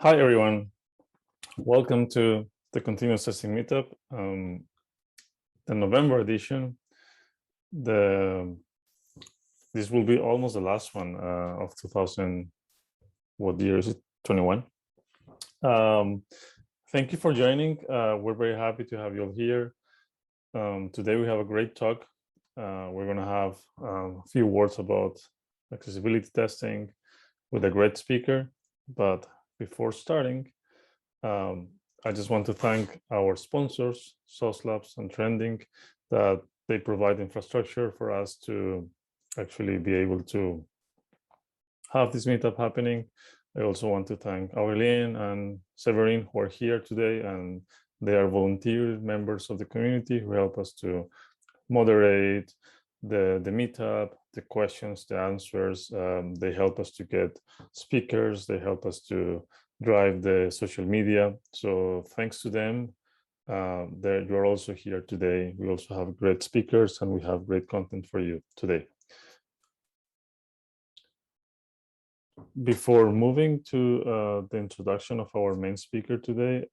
Hi, everyone. Welcome to the Continuous Testing Meetup, the November edition. This will be almost the last one of 2000, what year is it? 21. Thank you for joining. We're very happy to have you all here. Today we have a great talk. We're going to have a few words about accessibility testing with a great speaker, but before starting, I just want to thank our sponsors, Sauce Labs and Trending, that they provide infrastructure for us to actually be able to have this meetup happening. I also want to thank Aurelien and Severin, who are here today, and they are volunteer members of the community who help us to moderate the meetup, the questions, the answers. They help us to get speakers. They help us to drive the social media. So thanks to them, you're also here today. We also have great speakers and we have great content for you today. Before moving to the introduction of our main speaker today,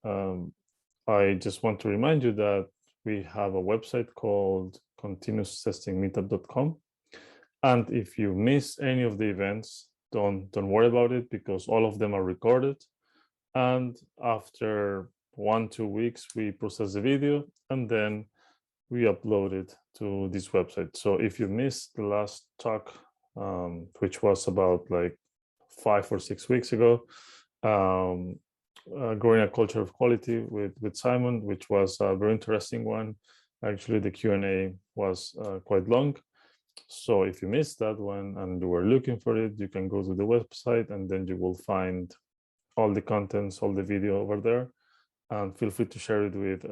I just want to remind you that we have a website called continuoustestingmeetup.com. And if you miss any of the events, don't worry about it, because all of them are recorded. And after 1-2 weeks, we process the video and then we upload it to this website. So if you missed the last talk, which was about like 5 or 6 weeks ago, growing a culture of quality with Simon, which was a very interesting one. Actually, the Q&A was quite long. So if you missed that one and you were looking for it, you can go to the website and then you will find all the contents, all the video over there. And feel free to share it with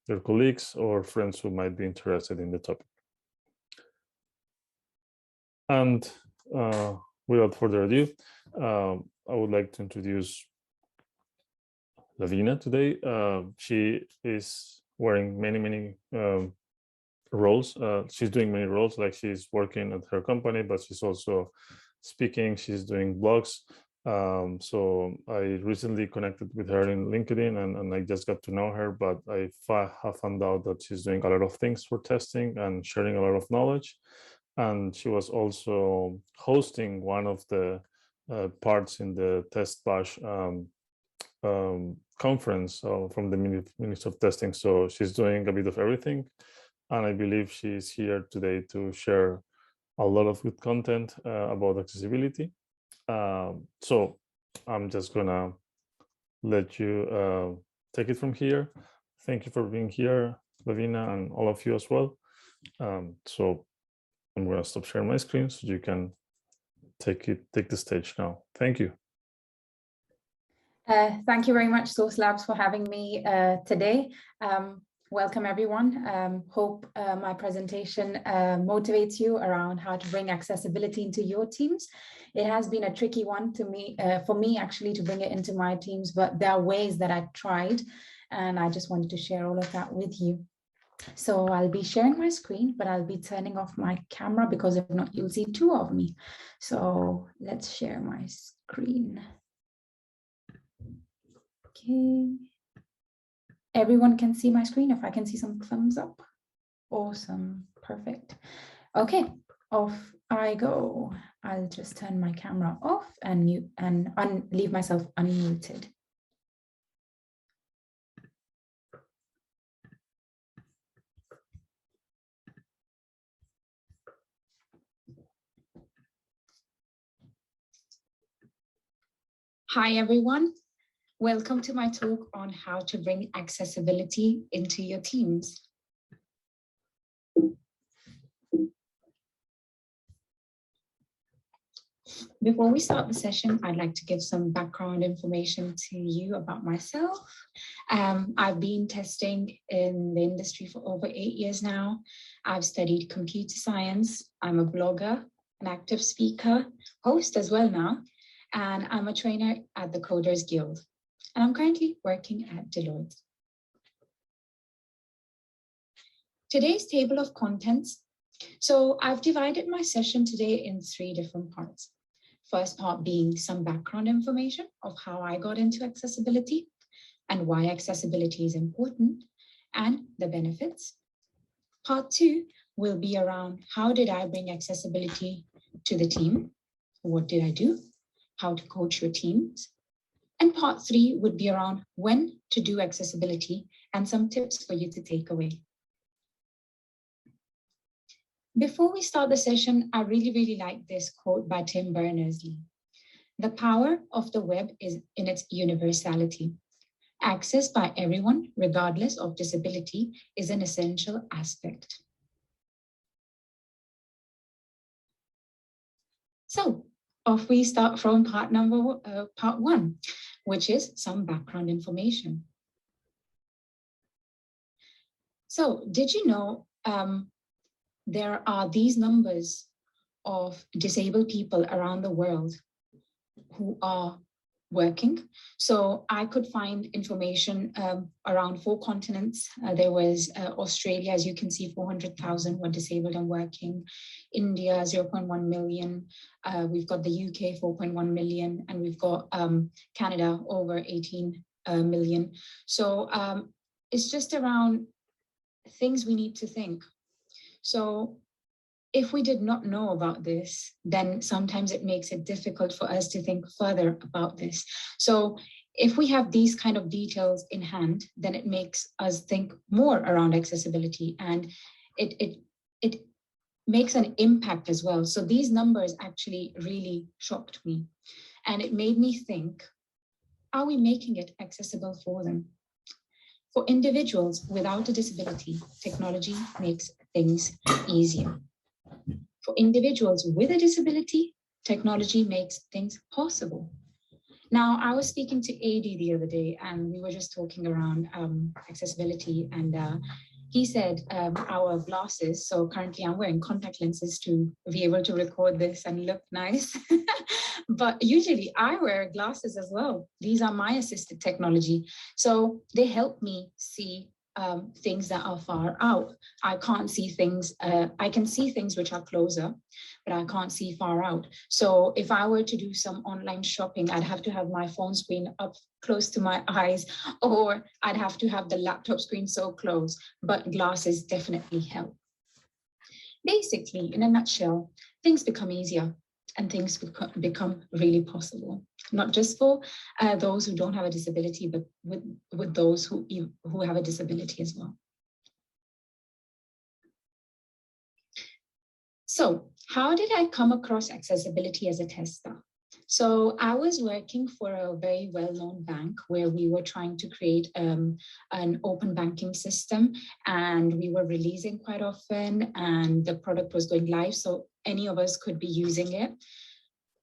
your colleagues or friends who might be interested in the topic. And without further ado, I would like to introduce Lavina today. She is wearing many roles. She's doing many roles, like she's working at her company, but she's also speaking, she's doing blogs. So I recently connected with her in LinkedIn and I just got to know her, but I have found out that she's doing a lot of things for testing and sharing a lot of knowledge. And she was also hosting one of the parts in the Test Bash conference from the Ministry of Testing. So she's doing a bit of everything. And I believe she's here today to share a lot of good content about accessibility. So I'm just gonna let you take it from here. Thank you for being here, Lavina, and all of you as well. So I'm gonna stop sharing my screen so you can take the stage now. Thank you. Thank you very much, Sauce Labs, for having me today. Welcome, everyone. Hope my presentation motivates you around how to bring accessibility into your teams. It has been a tricky one for me actually to bring it into my teams, but there are ways that I've tried, and I just wanted to share all of that with you. So I'll be sharing my screen, but I'll be turning off my camera because if not, you'll see two of me. So let's share my screen. Okay. Everyone can see my screen. If I can see some thumbs up. Awesome. Perfect. Okay, off I go. I'll just turn my camera off and mute and leave myself unmuted. Hi, everyone. Welcome to my talk on how to bring accessibility into your teams. Before we start the session, I'd like to give some background information to you about myself. I've been testing in the industry for over 8 years now. I've studied computer science. I'm a blogger, an active speaker, host as well now, and I'm a trainer at the Coders Guild. And I'm currently working at Deloitte. Today's table of contents. So I've divided my session today in 3 different parts. First part being some background information of how I got into accessibility and why accessibility is important and the benefits. Part 2 will be around how did I bring accessibility to the team? What did I do? How to coach your teams? And part 3 would be around when to do accessibility and some tips for you to take away. Before we start the session, I really like this quote by Tim Berners-Lee. The power of the web is in its universality. Access by everyone, regardless of disability, is an essential aspect. So off we start from part 1, which is some background information. So did you know there are these numbers of disabled people around the world who are working? So I could find information around 4 continents. There was Australia, as you can see, 400,000 were disabled and working. India, 0.1 million. We've got the UK, 4.1 million. And we've got Canada, over 18 million. So it's just around things we need to think. So if we did not know about this, then sometimes it makes it difficult for us to think further about this. So if we have these kind of details in hand, then it makes us think more around accessibility, and it makes an impact as well. So these numbers actually really shocked me, and it made me think, are we making it accessible for them? For individuals without a disability, technology makes things easier. For individuals with a disability, technology makes things possible. Now, I was speaking to AD the other day, and we were just talking around accessibility, and he said our glasses, so currently I'm wearing contact lenses to be able to record this and look nice, but usually I wear glasses as well. These are my assisted technology. So they help me see things that are far out. I can't see things, I can see things which are closer, but I can't see far out. So if I were to do some online shopping, I'd have to have my phone screen up close to my eyes, or I'd have to have the laptop screen so close, but glasses definitely help. Basically, in a nutshell, things become easier and things become really possible, not just for those who don't have a disability, but with those who have a disability as well. So how did I come across accessibility as a tester? So I was working for a very well-known bank where we were trying to create an open banking system, and we were releasing quite often, and the product was going live, so any of us could be using it.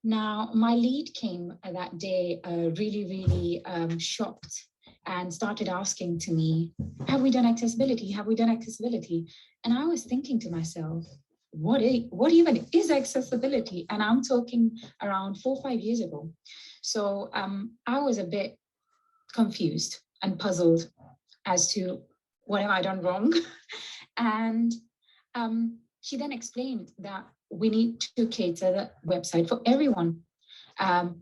Now, my lead came that day really shocked and started asking to me, have we done accessibility? Have we done accessibility? And I was thinking to myself, what even is accessibility? And I'm talking around 4 or 5 years ago. So I was a bit confused and puzzled as to what have I done wrong? And she then explained that we need to cater the website for everyone,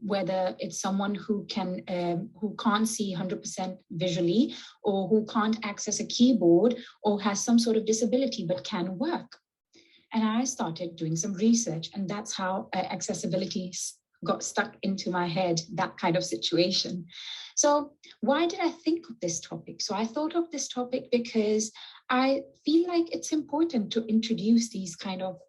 whether it's someone who can't see 100% visually, or who can't access a keyboard, or has some sort of disability but can work. And I started doing some research, and that's how accessibility got stuck into my head, that kind of situation. So why did I think of this topic? So I thought of this topic because I feel like it's important to introduce these kind of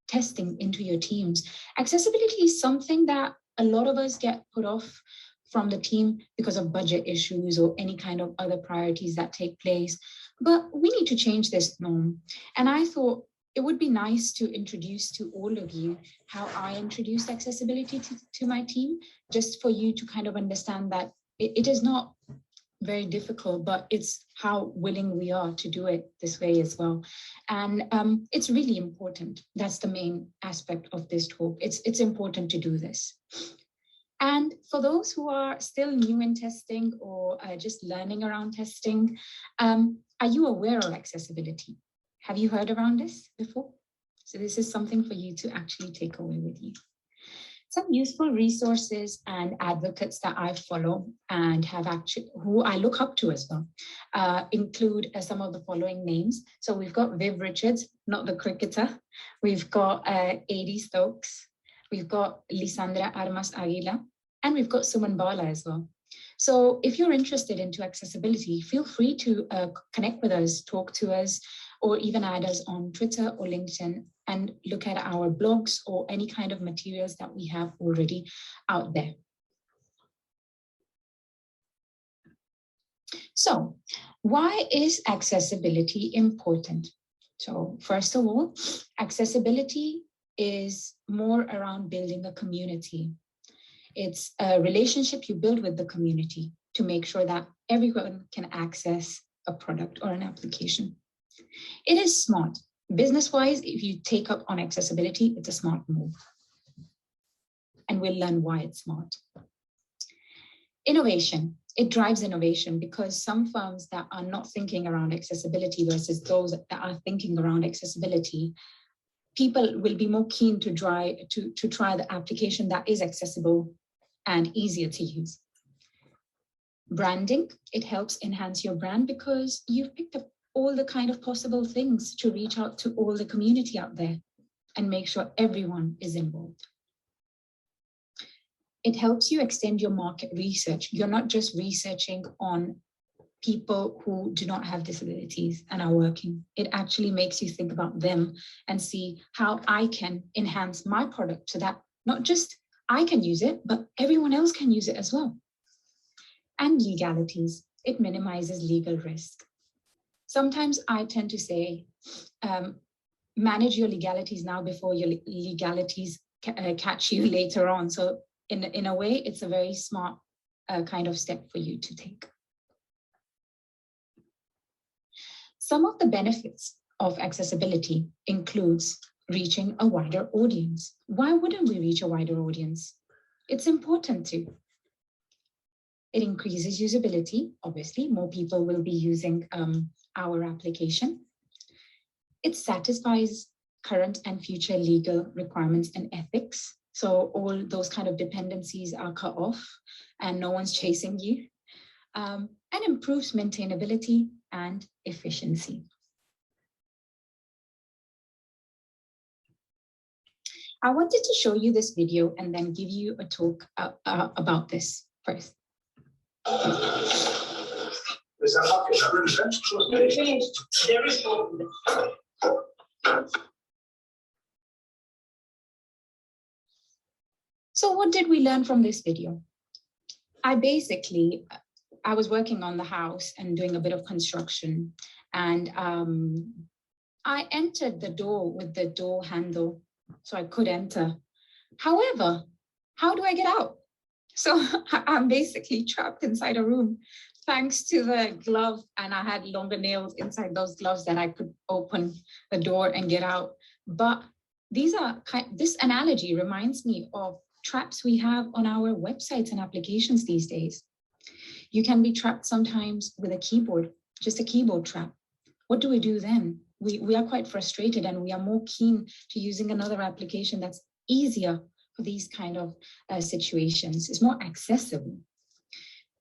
testing into your teams. Accessibility is something that a lot of us get put off from the team because of budget issues or any kind of other priorities that take place. But we need to change this norm. And I thought it would be nice to introduce to all of you how I introduced accessibility to my team, just for you to kind of understand that it is not very difficult, but it's how willing we are to do it this way as well. And it's really important. That's the main aspect of this talk. It's important to do this. And for those who are still new in testing or just learning around testing, are you aware of accessibility? Have you heard around this before? So this is something for you to actually take away with you. Some useful resources and advocates that I follow and who I look up to as well include some of the following names. So we've got Viv Richards, not the cricketer. We've got Adi Stokes. We've got Lisandra Armas Aguila, and we've got Suman Bala as well. So if you're interested into accessibility, feel free to connect with us, talk to us, or even add us on Twitter or LinkedIn and look at our blogs or any kind of materials that we have already out there. So why is accessibility important? So first of all, accessibility is more around building a community. It's a relationship you build with the community to make sure that everyone can access a product or an application. It is smart. Business-wise, if you take up on accessibility, it's a smart move. And we'll learn why it's smart. Innovation. It drives innovation because some firms that are not thinking around accessibility versus those that are thinking around accessibility, people will be more keen to try the application that is accessible and easier to use. Branding. It helps enhance your brand because you've picked up all the kind of possible things to reach out to all the community out there and make sure everyone is involved. It helps you extend your market research. You're not just researching on people who do not have disabilities and are working. It actually makes you think about them and see how I can enhance my product so that not just I can use it, but everyone else can use it as well. And legalities. It minimizes legal risk. Sometimes I tend to say, manage your legalities now before your legalities catch you later on. So in a way, it's a very smart kind of step for you to take. Some of the benefits of accessibility includes reaching a wider audience. Why wouldn't we reach a wider audience? It's important to. It increases usability. Obviously, more people will be using our application. It satisfies current and future legal requirements and ethics. So all those kind of dependencies are cut off and no one's chasing you. And improves maintainability and efficiency. I wanted to show you this video and then give you a talk about this first. So what did we learn from this video? I was working on the house and doing a bit of construction, and I entered the door with the door handle so I could enter. However, how do I get out? So I'm basically trapped inside a room thanks to the glove, and I had longer nails inside those gloves that I could open the door and get out. But this analogy reminds me of traps we have on our websites and applications these days. You can be trapped sometimes with a keyboard, just a keyboard trap. What do we do then? We are quite frustrated and we are more keen to using another application that's easier for these kind of situations. It's more accessible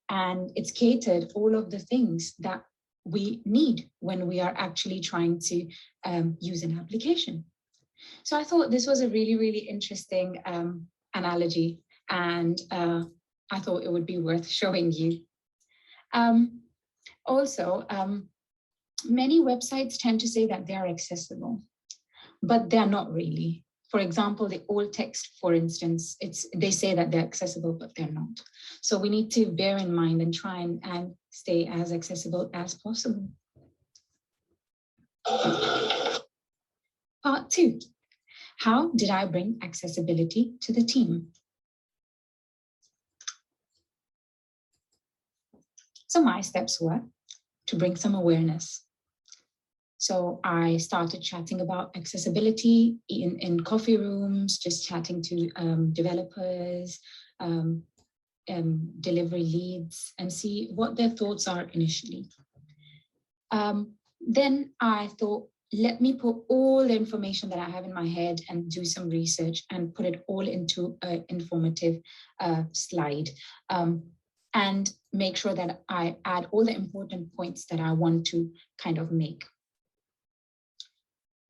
and it's catered all of the things that we need when we are actually trying to use an application. So I thought this was a really, really interesting analogy, and I thought it would be worth showing you. Also, many websites tend to say that they are accessible, but they're not really. For example, the alt text, for instance, they say that they're accessible, but they're not. So we need to bear in mind and try and stay as accessible as possible. Part 2, how did I bring accessibility to the team? So my steps were to bring some awareness. So I started chatting about accessibility in coffee rooms, just chatting to developers, delivery leads, and see what their thoughts are initially. Then I thought, let me put all the information that I have in my head and do some research and put it all into an informative slide. And make sure that I add all the important points that I want to kind of make.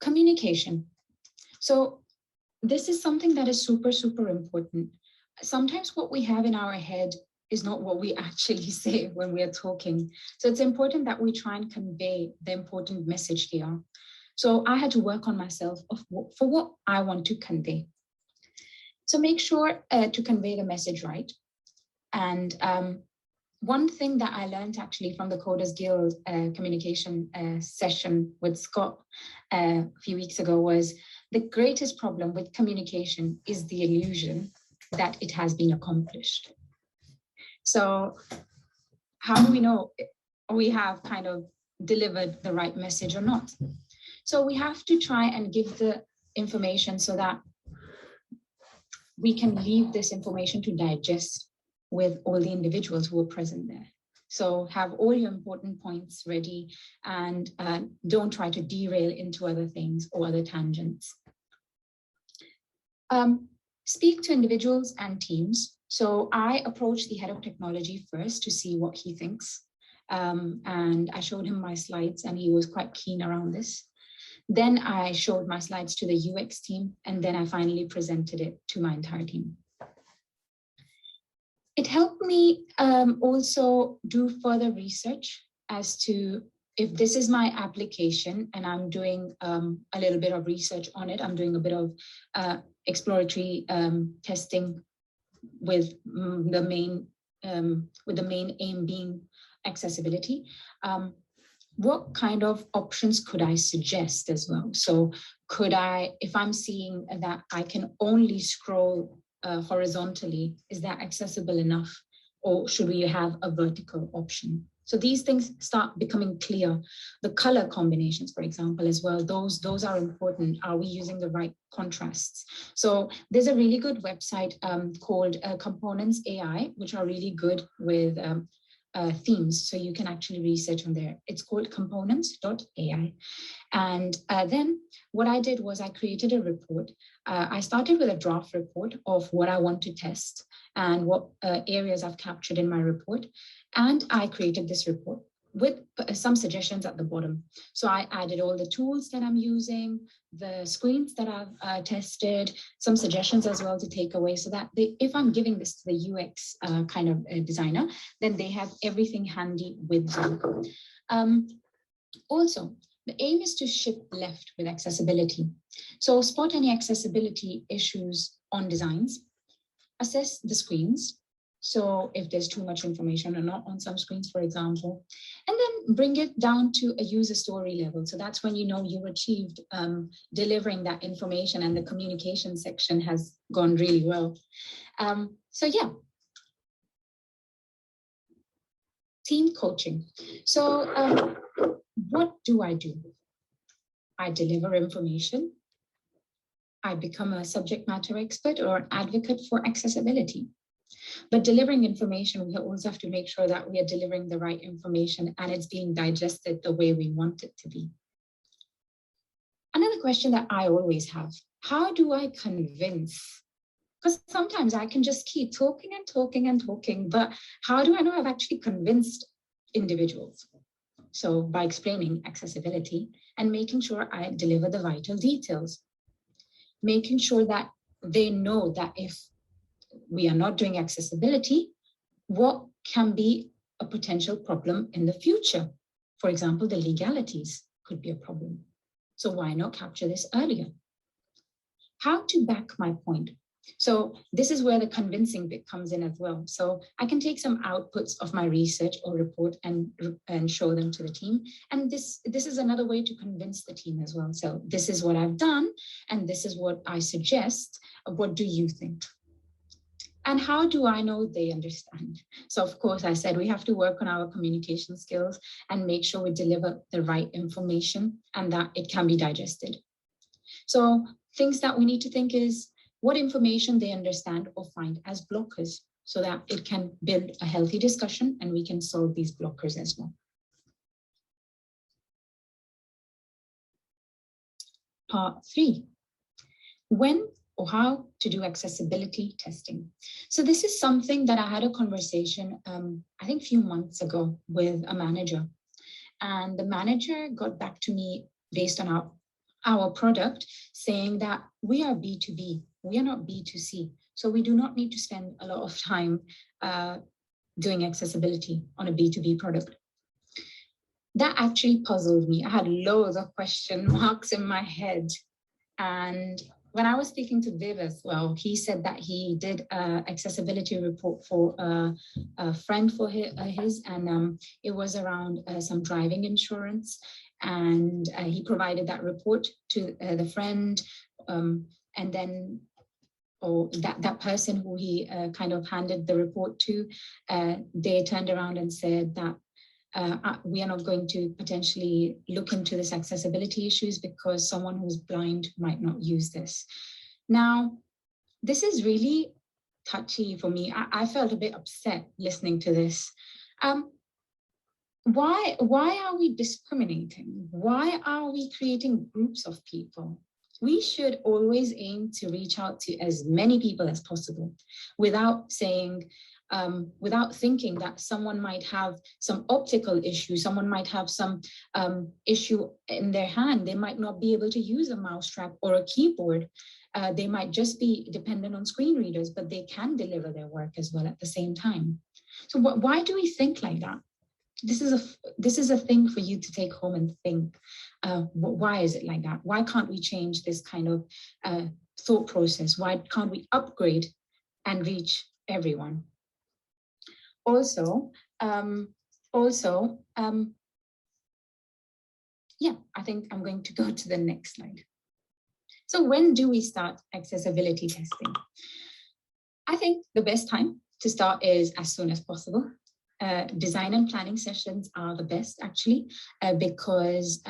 Communication. So this is something that is super, super important. Sometimes what we have in our head is not what we actually say when we are talking. So it's important that we try and convey the important message here. So I had to work on myself for what I want to convey. So make sure to convey the message right. And one thing that I learned actually from the Coders Guild communication session with Scott a few weeks ago was the greatest problem with communication is the illusion that it has been accomplished. So how do we know we have kind of delivered the right message or not? So we have to try and give the information so that we can leave this information to digest with all the individuals who are present there. So have all your important points ready and don't try to derail into other things or other tangents. Speak to individuals and teams. So I approached the head of technology first to see what he thinks. And I showed him my slides and he was quite keen around this. Then I showed my slides to the UX team and then I finally presented it to my entire team. It helped me also do further research as to if this is my application and I'm doing a little bit of research on it, I'm doing a bit of exploratory testing with the main aim being accessibility. What kind of options could I suggest as well? So could I, if I'm seeing that I can only scroll horizontally, is that accessible enough? Or should we have a vertical option? So these things start becoming clear. The color combinations, for example, as well, those are important. Are we using the right contrasts? So there's a really good website called Components AI, which are really good with themes. So you can actually research on there. It's called components.ai. And then what I did was I created a report. I started with a draft report of what I want to test and what areas I've captured in my report. And I created this report with some suggestions at the bottom. So I added all the tools that I'm using, the screens that I've tested, some suggestions as well to take away so that if I'm giving this to the UX kind of designer, then they have everything handy with them. Also, the aim is to shift left with accessibility. So spot any accessibility issues on designs, assess the screens. So if there's too much information or not on some screens, for example, and then bring it down to a user story level. So that's when you know you've achieved delivering that information and the communication section has gone really well. So yeah. Team coaching. So what do? I deliver information. I become a subject matter expert or an advocate for accessibility. But delivering information, we also have to make sure that we are delivering the right information and it's being digested the way we want it to be. Another question that I always have, how do I convince? Because sometimes I can just keep talking and talking and talking, but how do I know I've actually convinced individuals? So by explaining accessibility and making sure I deliver the vital details, making sure that they know that if we are not doing accessibility, what can be a potential problem in the future? For example, the legalities could be a problem. So why not capture this earlier? How to back my point? So this is where the convincing bit comes in as well. So I can take some outputs of my research or report and show them to the team. And this is another way to convince the team as well. So this is what I've done, and this is what I suggest. What do you think? And how do I know they understand? So of course, I said we have to work on our communication skills and make sure we deliver the right information and that it can be digested. So things that we need to think is what information they understand or find as blockers so that it can build a healthy discussion and we can solve these blockers as well. part 3. When or how to do accessibility testing. So this is something that I had a conversation, I think a few months ago with a manager. And the manager got back to me based on our product, saying that we are B2B, we are not B2C. So we do not need to spend a lot of time doing accessibility on a B2B product. That actually puzzled me. I had loads of question marks in my head. And when I was speaking to Viv as well, he said that he did an accessibility report for a friend for his and it was around some driving insurance. And he provided that report to the friend. And then that person who he kind of handed the report to, they turned around and said that we are not going to potentially look into this accessibility issues because someone who's blind might not use this. Now, this is really touchy for me. I felt a bit upset listening to this. Why are we discriminating? Why are we creating groups of people? We should always aim to reach out to as many people as possible without saying, without thinking that someone might have some optical issue, someone might have some issue in their hand. They might not be able to use a mousetrap or a keyboard. They might just be dependent on screen readers, but they can deliver their work as well at the same time. So why do we think like that? This is a thing for you to take home and think. Why is it like that? Why can't we change this kind of thought process? Why can't we upgrade and reach everyone? Also, yeah, I think I'm going to go to the next slide. So when do we start accessibility testing? I think the best time to start is as soon as possible. Design and planning sessions are the best actually, because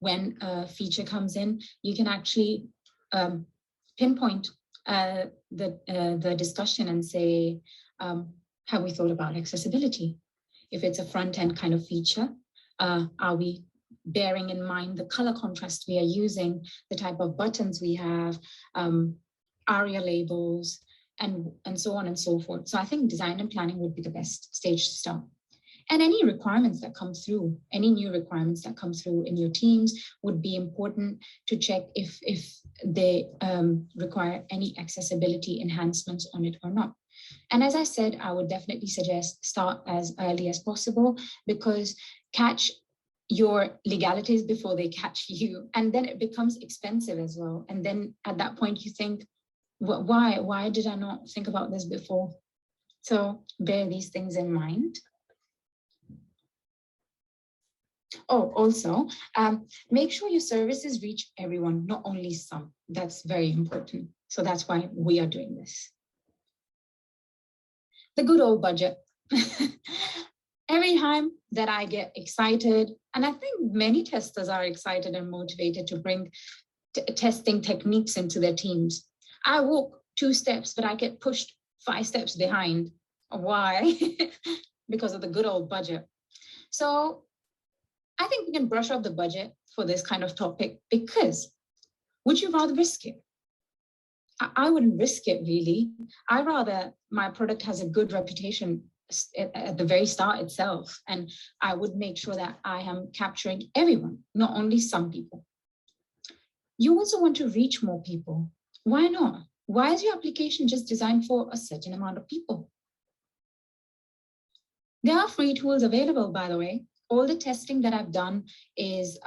when a feature comes in, you can actually pinpoint the discussion and say, have we thought about accessibility? If it's a front-end kind of feature, are we bearing in mind the color contrast we are using, the type of buttons we have, ARIA labels, and so on and so forth. So I think design and planning would be the best stage to start. And any requirements that come through, any new requirements that come through in your teams would be important to check if they require any accessibility enhancements on it or not. And as I said, I would definitely suggest start as early as possible, because catch your legalities before they catch you. And then it becomes expensive as well. And then at that point you think, why did I not think about this before? So bear these things in mind. Oh, also, make sure your services reach everyone, not only some. That's very important. So that's why we are doing this. The good old budget. Every time that I get excited, and I think many testers are excited and motivated to bring testing techniques into their teams, I walk 2 steps, but I get pushed 5 steps behind. Why? Because of the good old budget. So I think we can brush up the budget for this kind of topic, because would you rather risk it? I wouldn't risk it really. I rather my product has a good reputation at the very start itself, and I would make sure that I am capturing everyone, not only some people. You also want to reach more people. Why not? Why is your application just designed for a certain amount of people? There are free tools available, by the way. All the testing that I've done is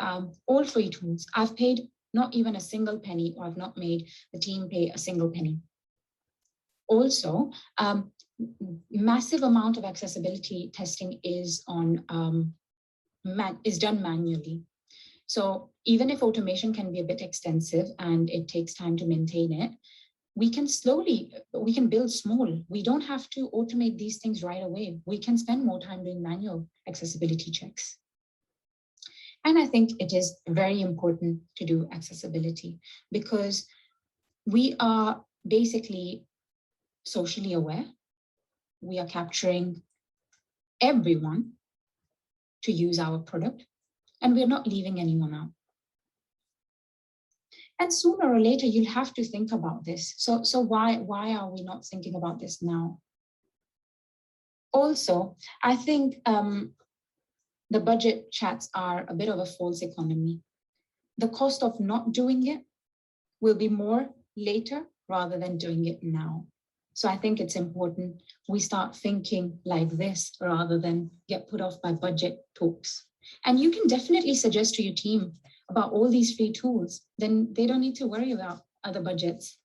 all free tools. I've paid not even a single penny, or I've not made the team pay a single penny. Also, massive amount of accessibility testing is done manually. So even if automation can be a bit extensive and it takes time to maintain it, we can build small. We don't have to automate these things right away. We can spend more time doing manual accessibility checks. And I think it is very important to do accessibility, because we are basically socially aware. We are capturing everyone to use our product, and we're not leaving anyone out. And sooner or later, you'll have to think about this. So why are we not thinking about this now? Also, I think the budget chats are a bit of a false economy. The cost of not doing it will be more later rather than doing it now. So I think it's important we start thinking like this rather than get put off by budget talks. And you can definitely suggest to your team about all these free tools, then they don't need to worry about other budgets.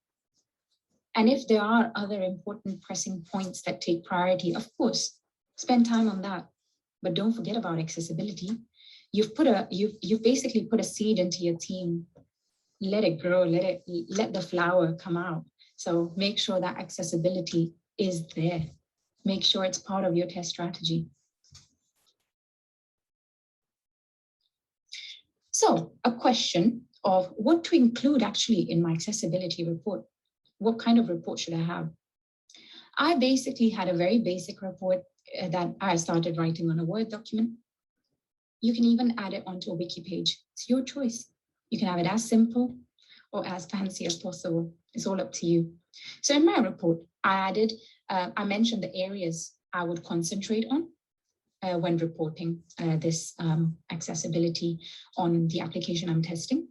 And if there are other important pressing points that take priority, of course, spend time on that. But don't forget about accessibility. You've basically put a seed into your team. Let it grow, let the flower come out. So make sure that accessibility is there. Make sure it's part of your test strategy. So a question of what to include actually in my accessibility report. What kind of report should I have? I basically had a very basic report that I started writing on a Word document. You can even add it onto a wiki page. It's your choice. You can have it as simple or as fancy as possible. It's all up to you. So in my report, I mentioned the areas I would concentrate on when reporting this accessibility on the application I'm testing.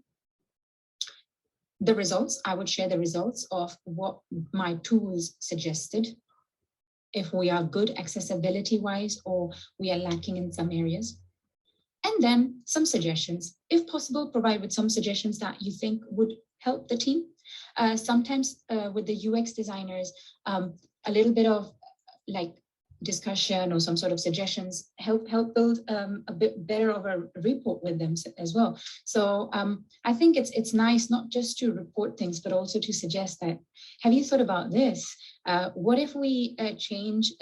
The results, I would share the results of what my tools suggested, if we are good accessibility-wise or we are lacking in some areas. And then some suggestions, if possible, provide with some suggestions that you think would help the team. Sometimes with the UX designers, a little bit of like discussion or some sort of suggestions help build a bit better of a report with them as well. So I think it's nice not just to report things, but also to suggest that, have you thought about this? What if we change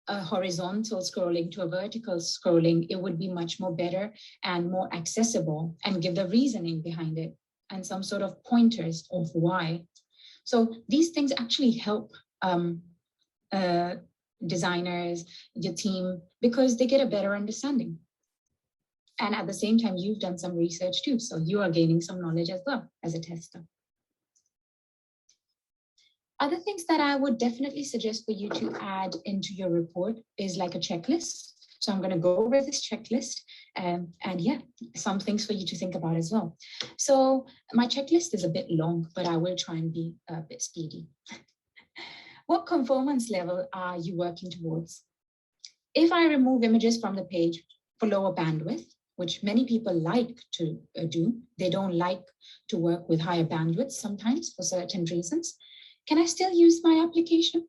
a horizontal scrolling to a vertical scrolling? It would be much more better and more accessible, and give the reasoning behind it and some sort of pointers of why. So these things actually help designers, your team, because they get a better understanding. And at the same time, you've done some research too, so you are gaining some knowledge as well as a tester. Other things that I would definitely suggest for you to add into your report is like a checklist. So I'm going to go over this checklist and yeah, some things for you to think about as well. So my checklist is a bit long, but I will try and be a bit speedy. What conformance level are you working towards? If I remove images from the page for lower bandwidth, which many people like to do, they don't like to work with higher bandwidth sometimes for certain reasons, can I still use my application?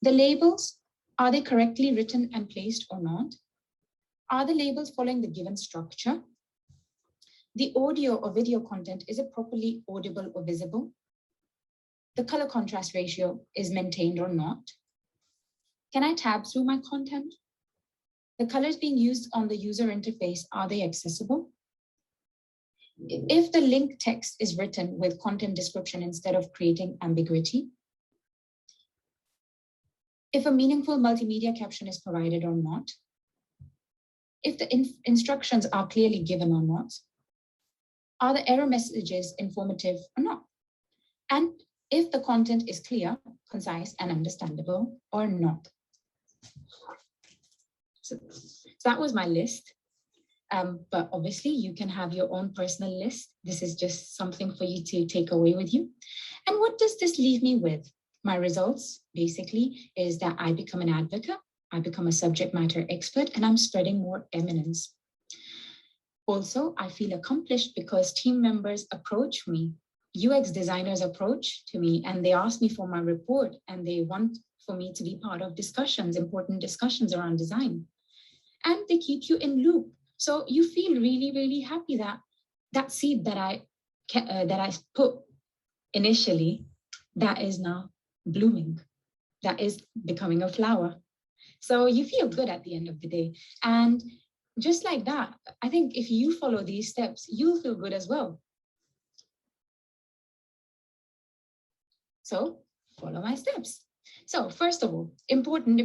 The labels, are they correctly written and placed or not? Are the labels following the given structure? The audio or video content, is it properly audible or visible? The color contrast ratio is maintained or not? Can I tab through my content? The colors being used on the user interface, are they accessible? If the link text is written with content description instead of creating ambiguity? If a meaningful multimedia caption is provided or not? If the instructions are clearly given or not? Are the error messages informative or not? And if the content is clear, concise, and understandable or not. So that was my list. But obviously you can have your own personal list. This is just something for you to take away with you. And what does this leave me with? My results basically is that I become an advocate, I become a subject matter expert, and I'm spreading more eminence. Also, I feel accomplished because team members approach me, UX designers approach to me, and they ask me for my report, and they want for me to be part of discussions, important discussions around design. And they keep you in loop. So you feel really, really happy that that seed that I put initially, that is now blooming, that is becoming a flower. So you feel good at the end of the day. And just like that, I think if you follow these steps, you'll feel good as well. So follow my steps. So first of all, important,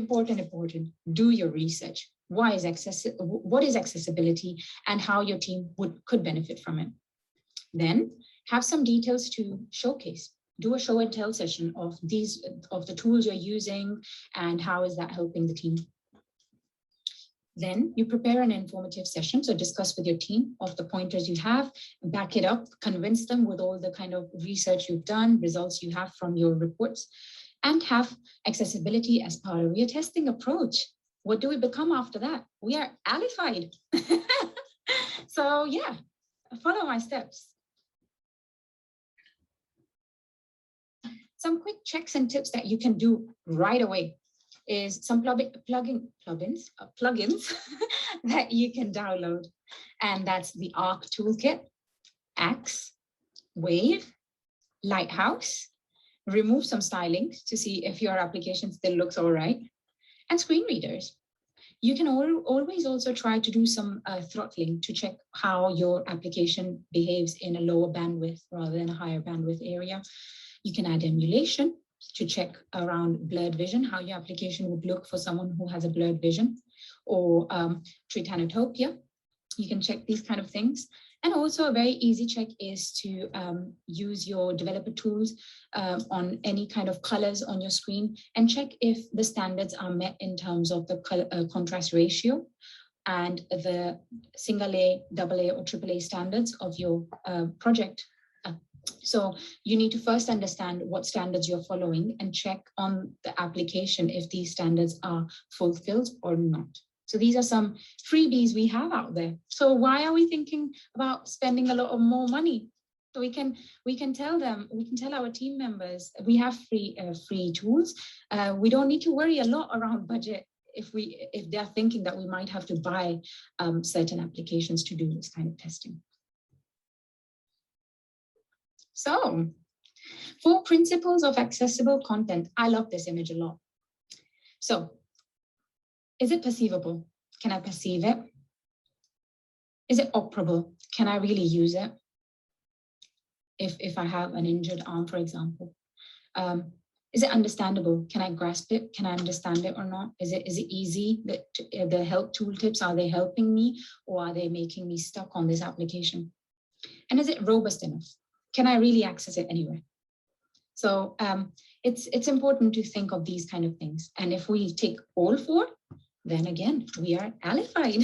do your research. What is accessibility and how your team could benefit from it? Then have some details to showcase. Do a show and tell session of the tools you're using and how is that helping the team. Then you prepare an informative session. So discuss with your team of the pointers you have, back it up, convince them with all the kind of research you've done, results you have from your reports, and have accessibility as part of your testing approach. What do we become after that? We are alified. So yeah, follow my steps. Some quick checks and tips that you can do right away is some plugins that you can download. And that's the ARC toolkit, Axe, Wave, Lighthouse. Remove some stylings to see if your application still looks all right, and screen readers. You can always also try to do some throttling to check how your application behaves in a lower bandwidth rather than a higher bandwidth area. You can add emulation to check around blurred vision, how your application would look for someone who has a blurred vision, or Tritanotopia. You can check these kind of things. And also a very easy check is to use your developer tools on any kind of colors on your screen and check if the standards are met in terms of the color, contrast ratio and the single A, double A, or triple A standards of your project. So you need to first understand what standards you're following and check on the application if these standards are fulfilled or not. So these are some freebies we have out there. So why are we thinking about spending a lot of more money? So we can tell them, we can tell our team members, we have free tools. We don't need to worry a lot around budget if they're thinking that we might have to buy certain applications to do this kind of testing. So 4 principles of accessible content. I love this image a lot. So is it perceivable? Can I perceive it? Is it operable? Can I really use it? If I have an injured arm, for example. Is it understandable? Can I grasp it? Can I understand it or not? Is it easy? The help tooltips, are they helping me or are they making me stuck on this application? And is it robust enough? Can I really access it anywhere? So it's important to think of these kind of things. And if we take all 4, then again, we are alified.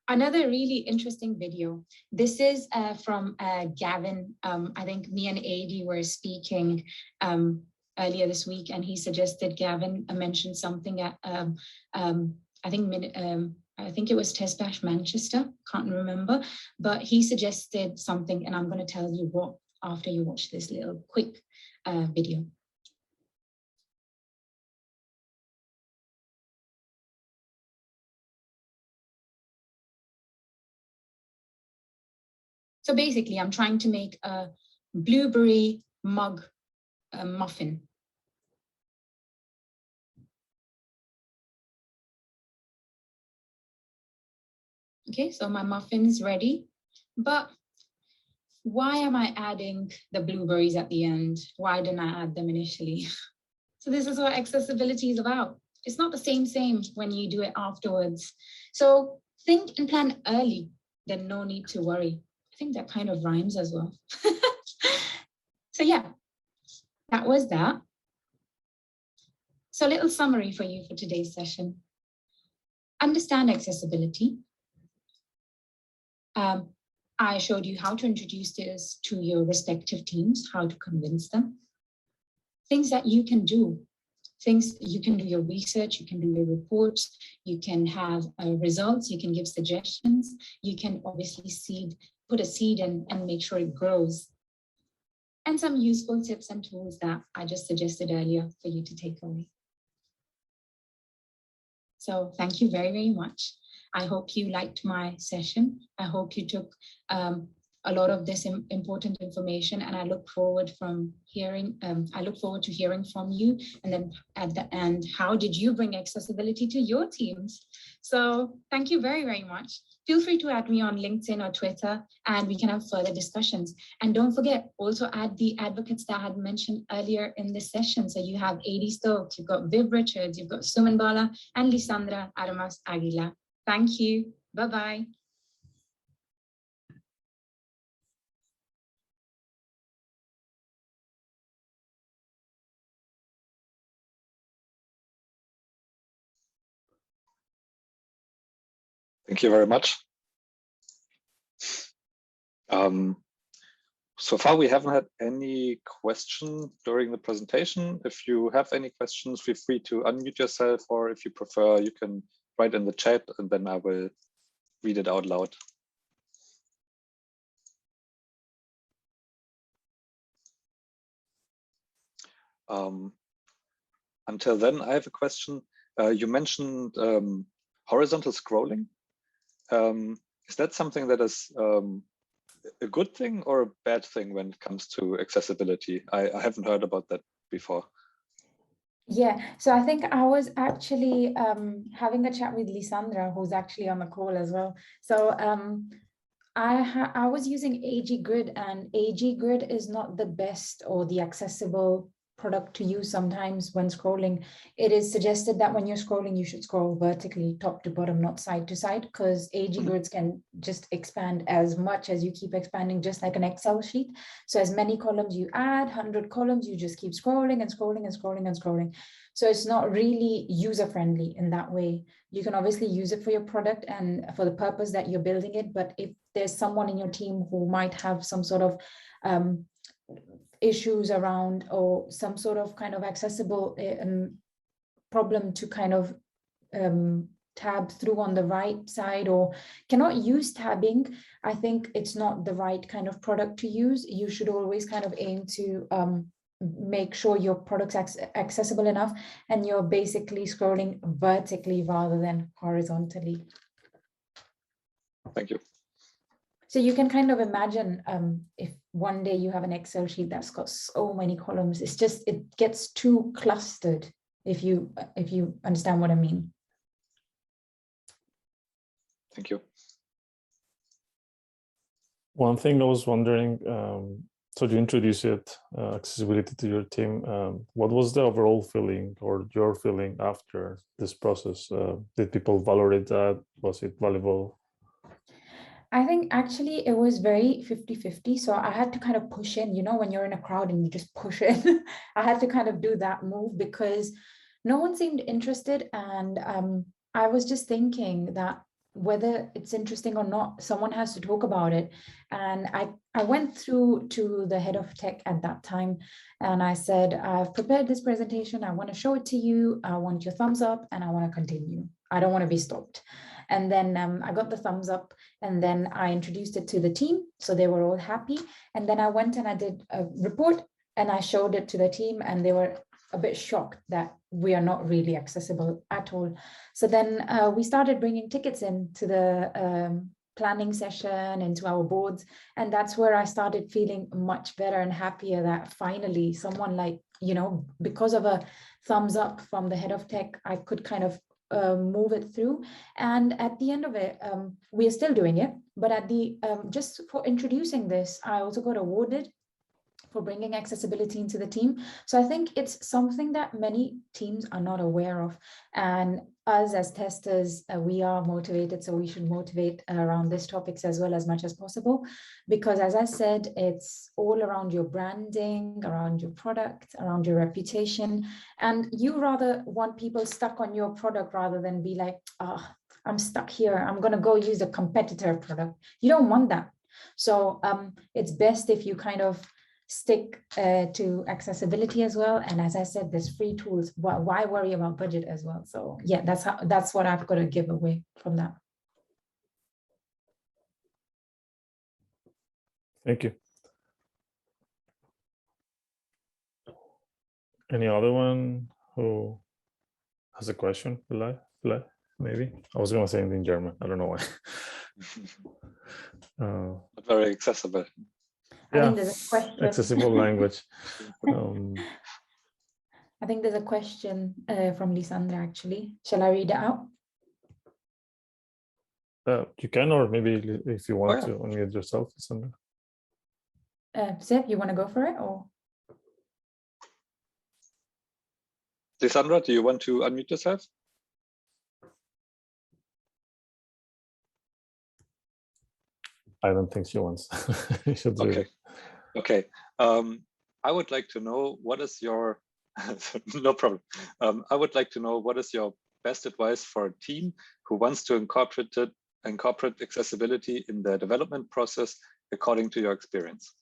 Another really interesting video. This is from Gavin. I think me and Adi were speaking earlier this week, and he suggested, Gavin mentioned something at, I think it was Test Bash Manchester, can't remember, but he suggested something, and I'm going to tell you what after you watch this little quick video. So basically, I'm trying to make a blueberry mug muffin. Okay, so my muffin is ready, but why am I adding the blueberries at the end? Why didn't I add them initially? So this is what accessibility is about. It's not the same when you do it afterwards. So think and plan early, then no need to worry. I think that kind of rhymes as well. So yeah, that was that. So a little summary for you for today's session. Understand accessibility. I showed you how to introduce this to your respective teams, how to convince them. Things that you can do. Things you can do your research, you can do your reports, you can have results, you can give suggestions, you can obviously put a seed in and make sure it grows. And some useful tips and tools that I just suggested earlier for you to take away. So thank you very, very much. I hope you liked my session. I hope you took a lot of this important information, and I look forward to hearing from you. And then at the end, how did you bring accessibility to your teams? So thank you very, very much. Feel free to add me on LinkedIn or Twitter, and we can have further discussions. And don't forget, also add the advocates that I had mentioned earlier in this session. So you have Adi Stokes, you've got Viv Richards, you've got Suman Bala, and Lisandra Aramas Aguila. Thank you. Bye-bye. Thank you very much. So far, we haven't had any question during the presentation. If you have any questions, feel free to unmute yourself, or if you prefer, you can write in the chat and then I will read it out loud. Until then, I have a question. You mentioned horizontal scrolling. Is that something that is a good thing or a bad thing when it comes to accessibility? I haven't heard about that before. Yeah, so I think I was actually having a chat with Lisandra, who's actually on the call as well. So I was using AG Grid, and AG Grid is not the best or the accessible product to use sometimes when scrolling. It is suggested that when you're scrolling, you should scroll vertically, top to bottom, not side to side, because AG Grids can just expand as much as you keep expanding, just like an Excel sheet. So as many columns you add, 100 columns, you just keep scrolling and scrolling and scrolling and scrolling. So it's not really user-friendly in that way. You can obviously use it for your product and for the purpose that you're building it, but if there's someone in your team who might have some sort of issues around or some sort of kind of accessible problem to kind of tab through on the right side or cannot use tabbing, I think it's not the right kind of product to use. You should always kind of aim to make sure your product's accessible enough and you're basically scrolling vertically rather than horizontally. Thank you. So you can kind of imagine if one day you have an Excel sheet that's got so many columns, it gets too clustered, if you understand what I mean. Thank you. One thing I was wondering, so you introduced it, accessibility to your team. What was the overall feeling or your feeling after this process? Did people validate that? Was it valuable? I think actually it was very 50-50. So I had to kind of push in, you know, when you're in a crowd and you just push in, I had to kind of do that move because no one seemed interested. And I was just thinking that whether it's interesting or not, someone has to talk about it. And I went through to the head of tech at that time and I said, I've prepared this presentation. I want to show it to you. I want your thumbs up and I want to continue. I don't want to be stopped. And then I got the thumbs up and then I introduced it to the team. So they were all happy. And then I went and I did a report and I showed it to the team and they were a bit shocked that we are not really accessible at all. So then we started bringing tickets in to the planning session, into our boards. And that's where I started feeling much better and happier that finally someone like, you know, because of a thumbs up from the head of tech, I could kind of move it through. And at the end of it, we are still doing it, but at the just for introducing this, I also got awarded for bringing accessibility into the team. So I think it's something that many teams are not aware of. And us as testers, we are motivated, so we should motivate around these topics as well as much as possible. Because as I said, it's all around your branding, around your product, around your reputation. And you rather want people stuck on your product rather than be like, oh, I'm stuck here, I'm gonna go use a competitor product. You don't want that. So it's best if you kind of stick to accessibility as well. And as I said, there's free tools. Why worry about budget as well? So yeah, that's what I've got to give away from that. Thank you. Any other one who has a question? Maybe I was going to say it in German. I don't know why. Not very accessible. I think there's a question. Accessible language. I think there's a question from Lisandra, actually. Shall I read it out? You can, or maybe if you want to unmute yourself, Lisandra. Seb, you want to go for it, or? Lisandra, do you want to unmute yourself? I don't think she wants. Okay. Okay. I would like to know what is your no problem. I would like to know what is your best advice for a team who wants to incorporate incorporate accessibility in the development process according to your experience?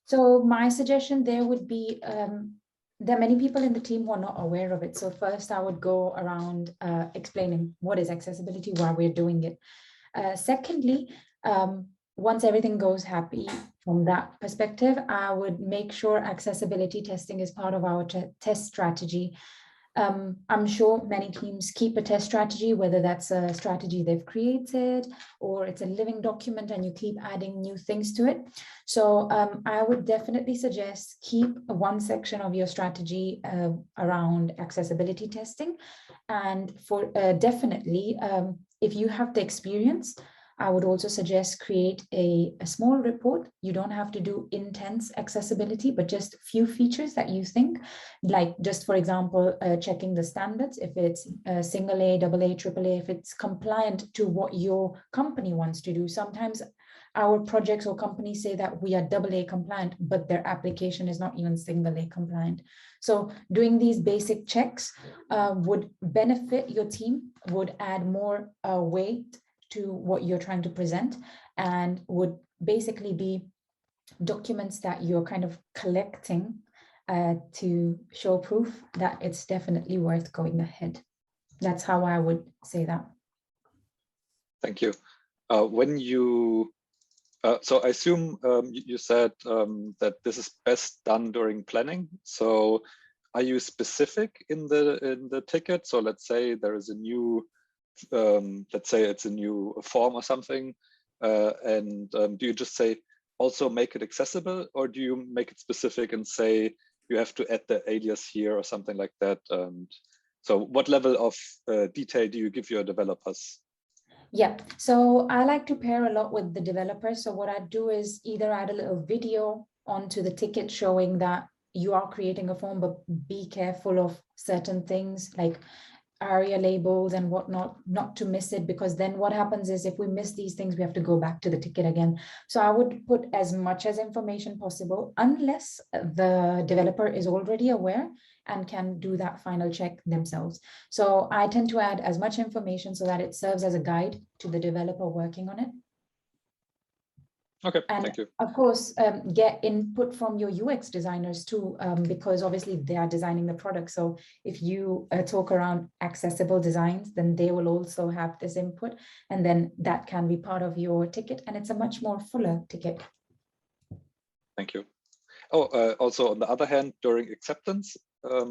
So my suggestion there would be, there are many people in the team who are not aware of it. So first I would go around explaining what is accessibility, why we're doing it. Secondly, once everything goes happy from that perspective, I would make sure accessibility testing is part of our test strategy. I'm sure many teams keep a test strategy, whether that's a strategy they've created or it's a living document and you keep adding new things to it. So I would definitely suggest keep one section of your strategy around accessibility testing. And for definitely, if you have the experience, I would also suggest create a small report. You don't have to do intense accessibility, but just a few features that you think, like just for example, checking the standards, if it's single A, double A, triple A, if it's compliant to what your company wants to do. Sometimes our projects or companies say that we are double A compliant, but their application is not even single A compliant. So doing these basic checks would benefit your team, would add more weight to what you're trying to present, and would basically be documents that you're kind of collecting to show proof that it's definitely worth going ahead. That's how I would say that. Thank you. When you, so I assume you said that this is best done during planning. So are you specific in the ticket? So let's say there is a new, let's say it's a new form or something, and do you just say also make it accessible, or do you make it specific and say you have to add the alias here or something like that? So what level of detail do you give your developers? Yeah, so I like to pair a lot with the developers. So what I do is either add a little video onto the ticket showing that you are creating a form, but be careful of certain things like ARIA labels and whatnot, not to miss it, because then what happens is if we miss these things, we have to go back to the ticket again. So I would put as much as information possible, unless the developer is already aware and can do that final check themselves. So I tend to add as much information so that it serves as a guide to the developer working on it. Okay, and thank you. Of course, get input from your UX designers too, because obviously they are designing the product. So if you talk around accessible designs, then they will also have this input, and then that can be part of your ticket, and it's a much more fuller ticket. Thank you. Oh, also on the other hand, during acceptance,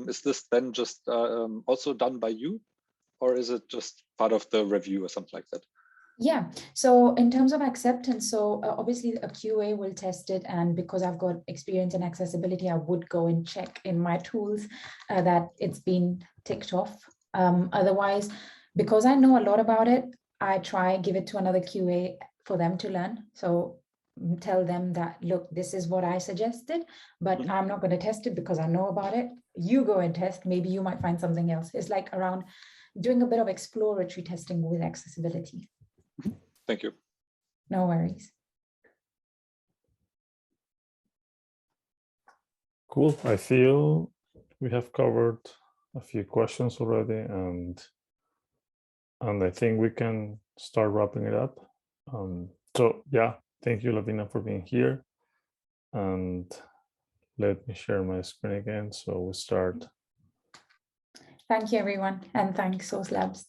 is this then just also done by you, or is it just part of the review or something like that? Yeah, so in terms of acceptance, so obviously a QA will test it, and because I've got experience in accessibility, I would go and check in my tools that it's been ticked off. Otherwise, because I know a lot about it, I try give it to another QA for them to learn. So tell them that, look, this is what I suggested, but I'm not going to test it because I know about it. You go and test, maybe you might find something else. It's like around doing a bit of exploratory testing with accessibility. Thank you. No worries. Cool. I feel we have covered a few questions already, and I think we can start wrapping it up. So yeah, thank you, Lavina, for being here. And let me share my screen again. So we start. Thank you, everyone. And thanks, Source Labs.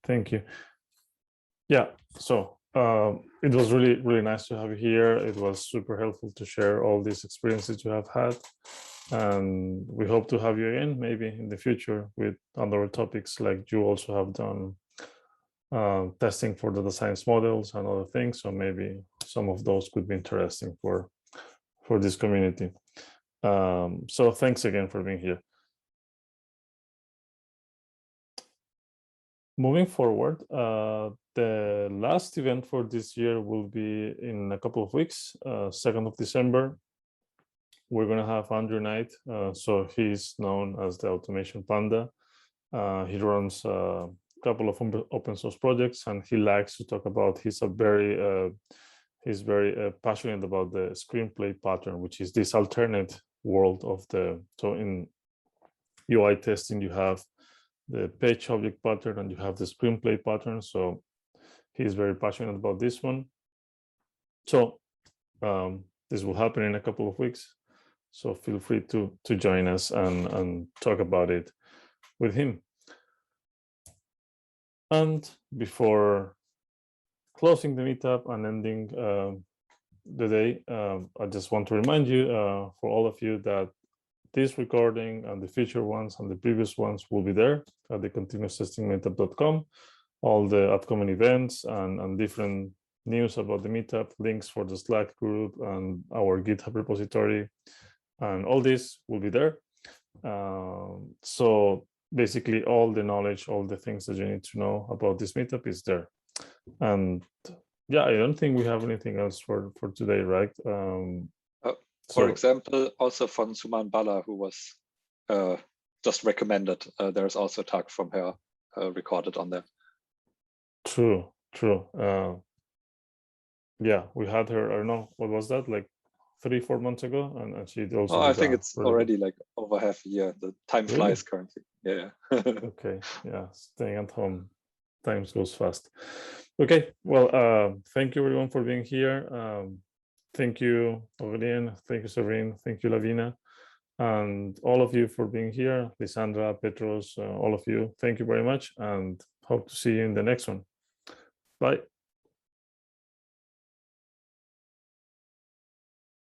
Thank you. Yeah, so it was really, really nice to have you here. It was super helpful to share all these experiences you have had. And we hope to have you again, maybe in the future with other topics, like you also have done testing for the science models and other things. So maybe some of those could be interesting for this community. So thanks again for being here. Moving forward, the last event for this year will be in a couple of weeks, 2nd of December. We're going to have Andrew Knight. So he's known as the Automation Panda. He runs a couple of open source projects, and he likes to talk about, he's very passionate about the screenplay pattern, which is this alternate world of the, so in UI testing, you have the page object pattern, and you have the screenplay pattern. So he's very passionate about this one. So this will happen in a couple of weeks. So feel free to join us and talk about it with him. And before closing the meetup and ending the day, I just want to remind you, for all of you, that this recording and the future ones and the previous ones will be there at the continuoustestingmeetup.com. All the upcoming events and different news about the meetup, links for the Slack group and our GitHub repository, and all this will be there. So basically all the knowledge, all the things that you need to know about this meetup is there. And yeah, I don't think we have anything else for today, right? For example, also from Suman Bala, who was just recommended, there's also a talk from her recorded on there. True. Yeah, we had her, I don't know, what was that, like 3-4 months ago, and she also. Oh, I think it's already like over half a year. The time flies currently. Yeah. Okay. Yeah, staying at home, times goes fast. Okay. Well, thank you everyone for being here. Thank you, Aurélien. Thank you, Serene. Thank you, Lavina, and all of you for being here. Lisandra, Petros, all of you. Thank you very much, and hope to see you in the next one. Bye.